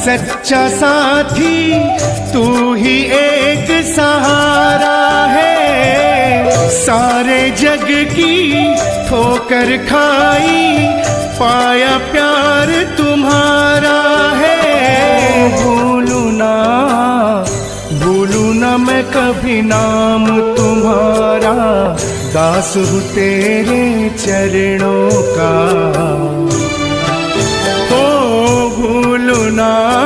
सच्चा साथी तू ही एक सहारा है। सारे जग की ठोकर खाई पाया प्यार तुम्हारा है। भूलू ना मैं कभी नाम तुम्हारा, दास हूँ तेरे चरणों का। भूलू ना